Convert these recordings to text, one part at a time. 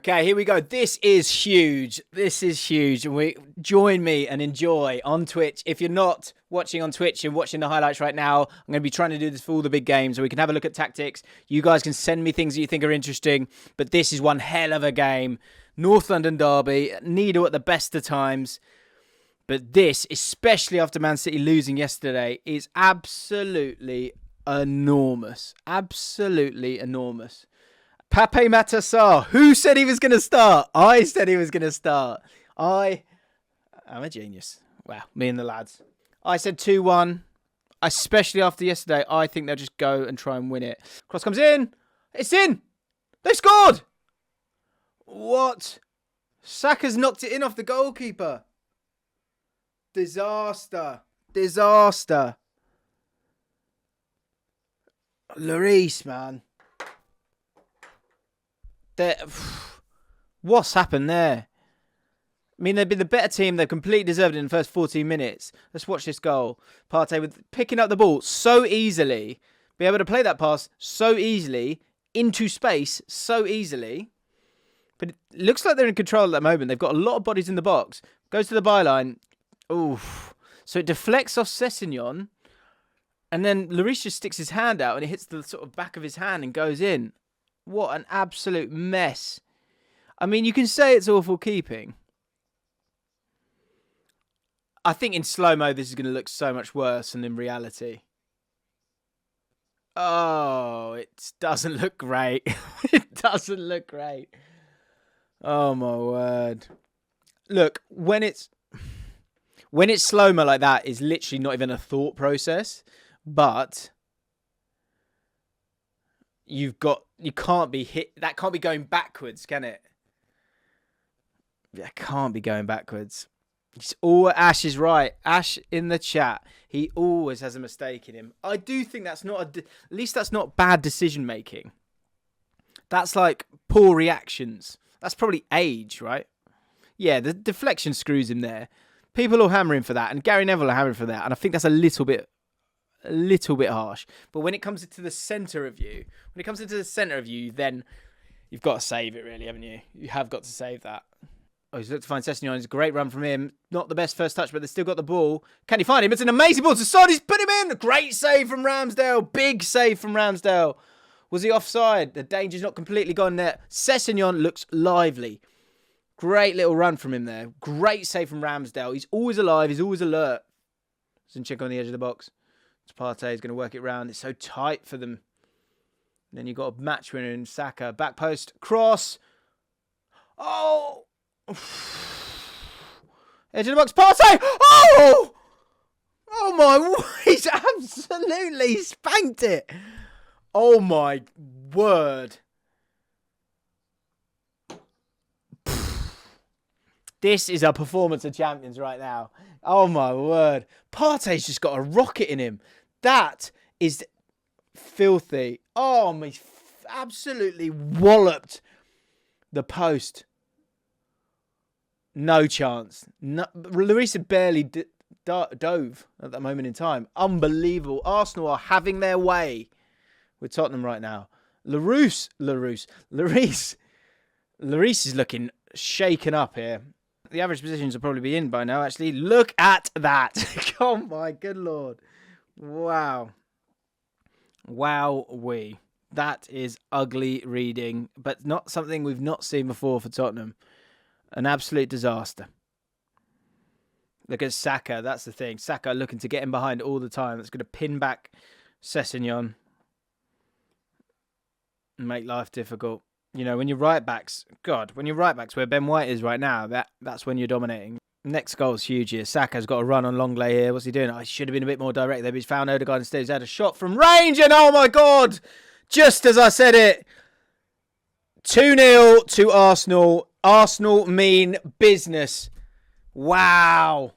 Okay, here we go. This is huge. Join me and enjoy on Twitch. If you're not watching on Twitch and watching the highlights right now, I'm going to be trying to do this for all the big games so we can have a look at tactics. You guys can send me things that you think are interesting, but this is one hell of a game. North London derby, needle at the best of times. But this, especially after Man City losing yesterday, is absolutely enormous. Absolutely enormous. Pape Matar. Who said he was going to start? I said he was going to start. I'm a genius. Wow, me and the lads. I said 2-1. Especially after yesterday, I think they'll just go and try and win it. Cross comes in. It's in. They scored. What? Saka's knocked it in off the goalkeeper. Disaster. Lloris, man. What's happened there? I mean, they've been the better team. They've completely deserved it in the first 14 minutes. Let's watch this goal. Partey with picking up the ball so easily. Be able to play that pass so easily. Into space so easily. But it looks like they're in control at that moment. They've got a lot of bodies in the box. Goes to the byline. Oof. So it deflects off Sessegnon. And then Lloris just sticks his hand out and it hits the sort of back of his hand and goes in. What an absolute mess. I mean, you can say it's awful keeping. I think in slow-mo, this is going to look so much worse than in reality. Oh, it doesn't look great. It doesn't look great. Oh, my word. Look, when it's slow-mo like that, it's literally not even a thought process. But you can't be hit. That can't be going backwards, can it? That can't be going backwards. Ash is right. Ash in the chat. He always has a mistake in him. I do think that's not at least that's not bad decision making. That's like poor reactions. That's probably age, right? Yeah, the deflection screws him there. People will hammer him for that, and Gary Neville will hammer him for that. And I think that's a little bit harsh. But when it comes into the centre of you, then you've got to save it, really, haven't you? You have got to save that. Oh, he's looked to find Sessegnon. It's a great run from him. Not the best first touch, but they've still got the ball. Can he find him? It's an amazing ball to Son. He's put him in. A great save from Ramsdale. Big save from Ramsdale. Was he offside? The danger's not completely gone there. Sessegnon looks lively. Great little run from him there. Great save from Ramsdale. He's always alive. He's always alert. Zinchenko on the edge of the box. Partey is going to work it round. It's so tight for them. Then you've got a match winner in Saka. Back post. Cross. Oh! Edge of the box. Partey! Oh! Oh my... He's absolutely spanked it. Oh my word. This is a performance of champions right now. Oh my word. Partey's just got a rocket in him. That is filthy. Oh, he's absolutely walloped the post. No chance. No, Lloris had barely dove at that moment in time. Unbelievable. Arsenal are having their way with Tottenham right now. Lloris is looking shaken up here. The average positions will probably be in by now, actually. Look at that. Oh, my good Lord. Wow. Wowee. That is ugly reading, but not something we've not seen before for Tottenham. An absolute disaster. Look at Saka. That's the thing. Saka looking to get in behind all the time. That's going to pin back Sessegnon and make life difficult. You know, when you're right backs, where Ben White is right now, that's when you're dominating. Next goal is huge here. Saka's got a run on Longley here. What's he doing? I should have been a bit more direct there, but he's found Odegaard instead. He's had a shot from range, and oh my God! Just as I said it, 2-0 to Arsenal. Arsenal mean business. Wow.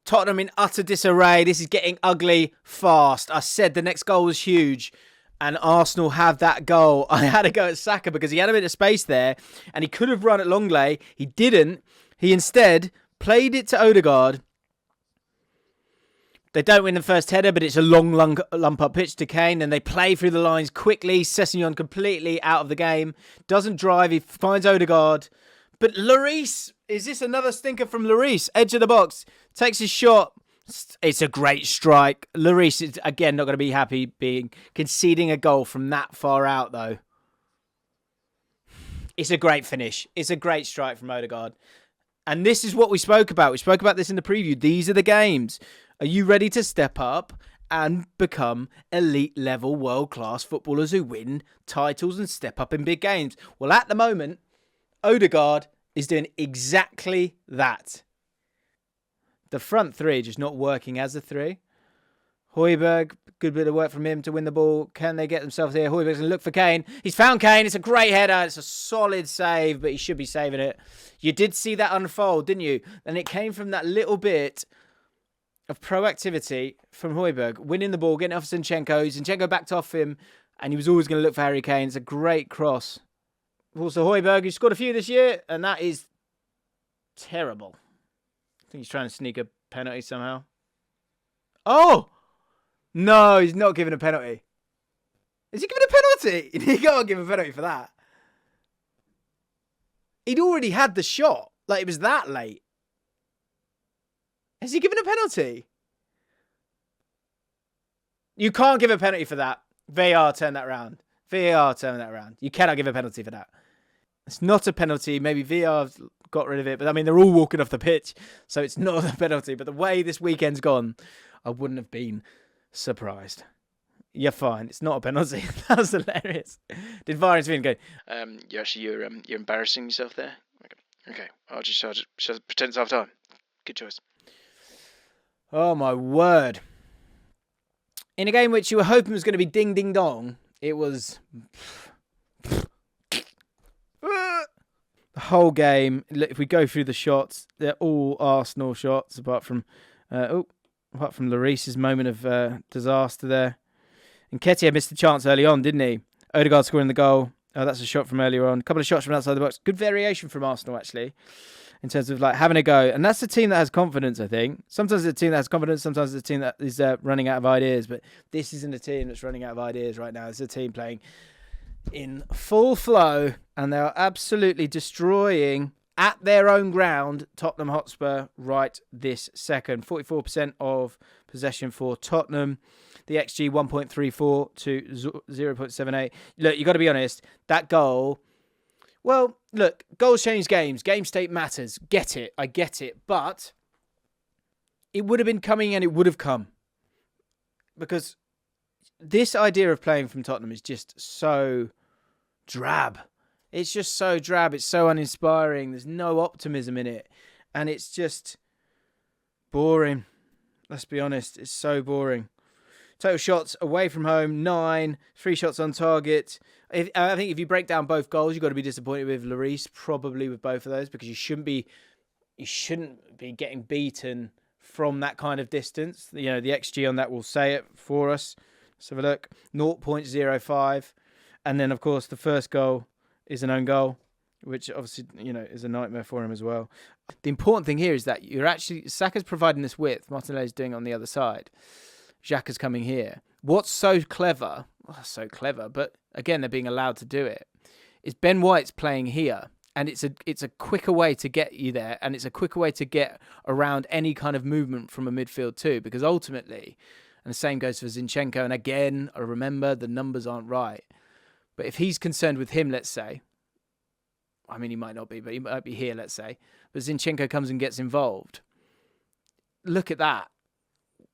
Tottenham in utter disarray. This is getting ugly fast. I said the next goal was huge. And Arsenal have that goal. I had to go at Saka because he had a bit of space there. And he could have run at Longley. He didn't. He instead played it to Odegaard. They don't win the first header, but it's a long lump up pitch to Kane, and they play through the lines quickly. Sessegnon completely out of the game. Doesn't drive. He finds Odegaard. But Lloris, is this another stinker from Lloris? Edge of the box. Takes his shot. It's a great strike. Lloris is, again, not going to be happy conceding a goal from that far out, though. It's a great finish. It's a great strike from Odegaard. And this is what we spoke about. We spoke about this in the preview. These are the games. Are you ready to step up and become elite level world-class footballers who win titles and step up in big games? Well, at the moment, Odegaard is doing exactly that. The front three just not working as a three. Højbjerg, good bit of work from him to win the ball. Can they get themselves here? Højbjerg's going to look for Kane. He's found Kane. It's a great header. It's a solid save, but he should be saving it. You did see that unfold, didn't you? And it came from that little bit of proactivity from Højbjerg, winning the ball, getting off Zinchenko. Zinchenko backed off him, and he was always going to look for Harry Kane. It's a great cross. Also, Højbjerg, who scored a few this year, and that is terrible. I think he's trying to sneak a penalty somehow. Oh! No, he's not giving a penalty. Is he giving a penalty? He can't give a penalty for that. He'd already had the shot. Like, it was that late. Has he given a penalty? You can't give a penalty for that. VAR turn that round. VAR turn that round. You cannot give a penalty for that. It's not a penalty. Maybe VAR got rid of it. But, I mean, they're all walking off the pitch. So it's not a penalty. But the way this weekend's gone, I wouldn't have been surprised. You're fine. It's not a penalty. That was hilarious. Did VAR intervene and go, you're embarrassing yourself there? Okay. I'll just pretend it's half time. Good choice. Oh, my word. In a game which you were hoping was going to be ding, ding, dong, it was... The whole game, if we go through the shots, they're all Arsenal shots, apart from Lloris's moment of disaster there. And Nketiah missed the chance early on, didn't he? Odegaard scoring the goal. Oh, that's a shot from earlier on. A couple of shots from outside the box. Good variation from Arsenal, actually, in terms of like having a go. And that's a team that has confidence, I think. Sometimes it's a team that has confidence. Sometimes it's a team that is running out of ideas. But this isn't a team that's running out of ideas right now. It's a team playing in full flow. And they are absolutely destroying, at their own ground, Tottenham Hotspur right this second. 44% of possession for Tottenham. The XG 1.34 to 0.78. Look, you got to be honest. That goal... Well, look, goals change games. Game state matters. Get it. I get it. But it would have been coming and it would have come. Because this idea of playing from Tottenham is just so drab. It's just so drab. It's so uninspiring. There's no optimism in it. And it's just boring. Let's be honest. It's so boring. Total shots away from home, 9. 3 shots on target. I think if you break down both goals, you've got to be disappointed with Lloris, probably with both of those, because you shouldn't be getting beaten from that kind of distance. You know, the XG on that will say it for us. Let's have a look. 0.05. And then, of course, the first goal is an own goal, which obviously, you know, is a nightmare for him as well. The important thing here is that Saka's providing this width. Martinelli's doing it on the other side. Xhaka's coming here. What's so clever, but again, they're being allowed to do it, is Ben White's playing here. And it's a quicker way to get you there, and it's a quicker way to get around any kind of movement from a midfield too, because ultimately, and the same goes for Zinchenko, and again, I remember the numbers aren't right. But if he's concerned with him, let's say, I mean, he might not be, but he might be here, let's say, but Zinchenko comes and gets involved. Look at that.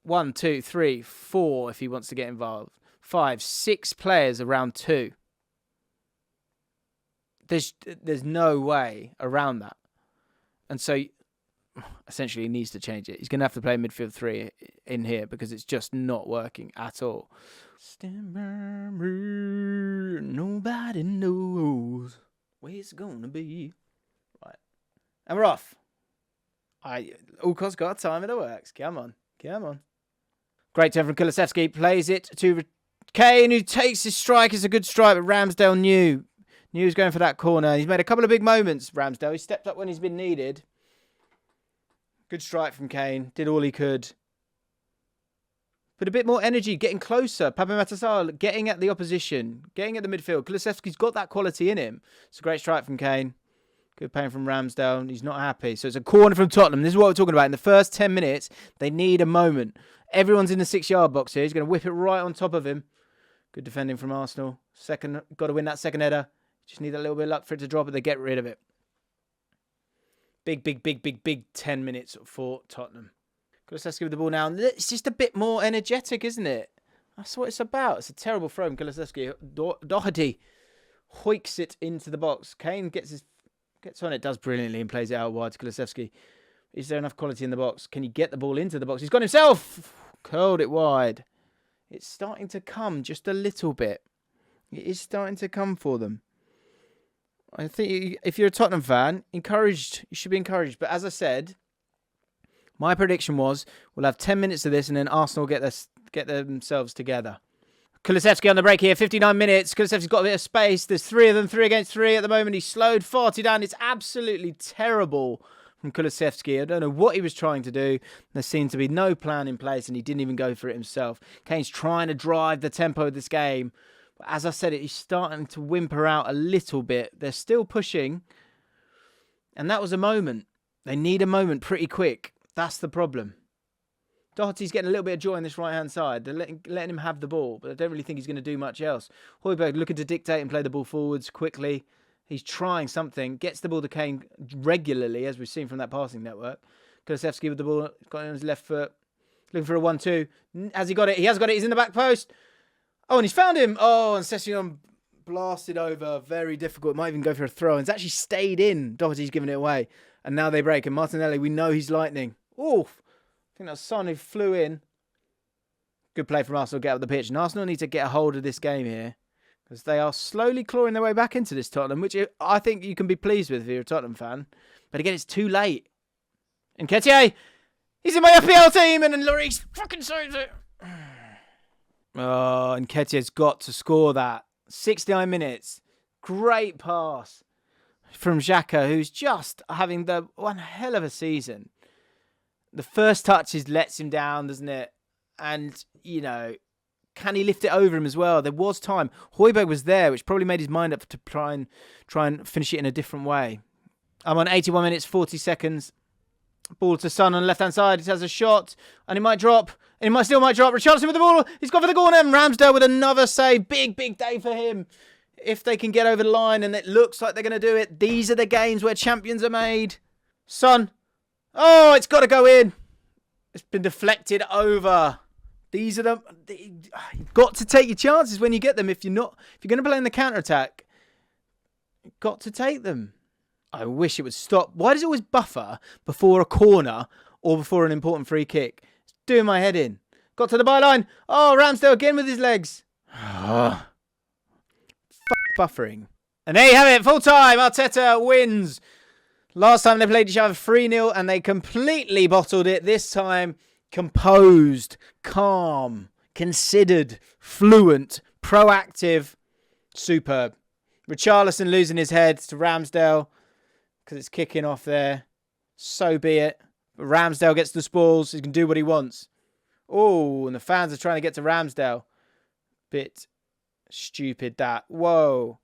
1, 2, 3, 4 if he wants to get involved. 5, 6 players around 2. There's no way around that. And so, essentially, he needs to change it. He's going to have to play midfield 3 in here because it's just not working at all. Stand by me, nobody knows where it's going to be. Right. And we're off. Allcott's got time in the works. Come on. Great turn from Kulusevski. Plays it to Kane, who takes his strike. It's a good strike, but Ramsdale knew he was going for that corner. He's made a couple of big moments, Ramsdale. He stepped up when he's been needed. Good strike from Kane. Did all he could. With a bit more energy, getting closer. Pape Matar getting at the opposition, getting at the midfield. Kulusevski's got that quality in him. It's a great strike from Kane. Good pain from Ramsdale. He's not happy. So it's a corner from Tottenham. This is what we're talking about. In the first 10 minutes, they need a moment. Everyone's in the 6-yard box here. He's going to whip it right on top of him. Good defending from Arsenal. Got to win that second header. Just need a little bit of luck for it to drop, but they get rid of it. Big 10 minutes for Tottenham. Kulusevski with the ball now. It's just a bit more energetic, isn't it? That's what it's about. It's a terrible throw from Kulusevski. Doherty hoiks it into the box. Kane gets on it, does brilliantly, and plays it out wide to Kulusevski. Is there enough quality in the box? Can he get the ball into the box? He's got himself. Curled it wide. It's starting to come just a little bit. It is starting to come for them. I think if you're a Tottenham fan, encouraged. You should be encouraged. But as I said, my prediction was we'll have 10 minutes of this and then Arsenal get themselves together. Kulusevski on the break here, 59 minutes. Kulusevski's got a bit of space. There's 3 of them, 3 against 3 at the moment. He's slowed far too down. It's absolutely terrible from Kulusevski. I don't know what he was trying to do. There seemed to be no plan in place and he didn't even go for it himself. Kane's trying to drive the tempo of this game. But as I said, he's starting to whimper out a little bit. They're still pushing. And that was a moment. They need a moment pretty quick. That's the problem. Doherty's getting a little bit of joy on this right-hand side. They're letting him have the ball, but I don't really think he's going to do much else. Højbjerg looking to dictate and play the ball forwards quickly. He's trying something. Gets the ball to Kane regularly, as we've seen from that passing network. Kulusevski with the ball, got it on his left foot. Looking for a 1-2. Has he got it? He has got it. He's in the back post. Oh, and he's found him. Oh, and Sessegnon blasted over. Very difficult. Might even go for a throw. And it's actually stayed in. Doherty's given it away. And now they break. And Martinelli, we know he's lightning. Oof. I think that was Son who flew in. Good play from Arsenal, get up the pitch. And Arsenal need to get a hold of this game here. Because they are slowly clawing their way back into this Tottenham, which I think you can be pleased with if you're a Tottenham fan. But again, it's too late. And Nketiah, he's in my FPL team, and then Lloris fucking saves it. Oh, and Nketiah's got to score that. 69 minutes. Great pass from Xhaka, who's just having the one hell of a season. The first touches lets him down, doesn't it? And, you know, can he lift it over him as well? There was time. Højbjerg was there, which probably made his mind up to try and finish it in a different way. I'm on 81 minutes, 40 seconds. Ball to Son on the left-hand side. He has a shot, and he might drop. And he still might drop. Richarlison with the ball. He's gone for the corner. And Ramsdale with another save. Big day for him. If they can get over the line, and it looks like they're going to do it. These are the games where champions are made. Son. Oh, it's got to go in. It's been deflected over. These are you've got to take your chances when you get them. If you're going to play in the counter-attack, you've got to take them. I wish it would stop. Why does it always buffer before a corner or before an important free kick? It's doing my head in. Got to the byline. Oh, Ramsdale again with his legs. Buffering. And there you have it. Full time. Arteta wins. Last time they played each other 3-0 and they completely bottled it. This time, composed, calm, considered, fluent, proactive, superb. Richarlison losing his head to Ramsdale because it's kicking off there. So be it. But Ramsdale gets the spoils. He can do what he wants. Oh, and the fans are trying to get to Ramsdale. Bit stupid that. Whoa.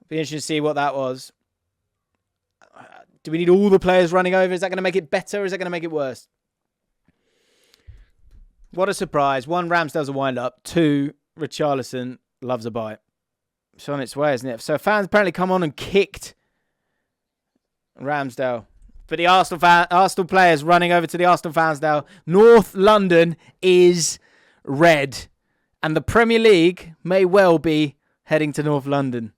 Be interesting to see what that was. Do we need all the players running over? Is that going to make it better or is that going to make it worse? What a surprise. 1, Ramsdale's a wind-up. 2, Richarlison loves a bite. It's on its way, isn't it? So fans apparently come on and kicked Ramsdale. But the Arsenal players running over to the Arsenal fans now. North London is red. And the Premier League may well be heading to North London.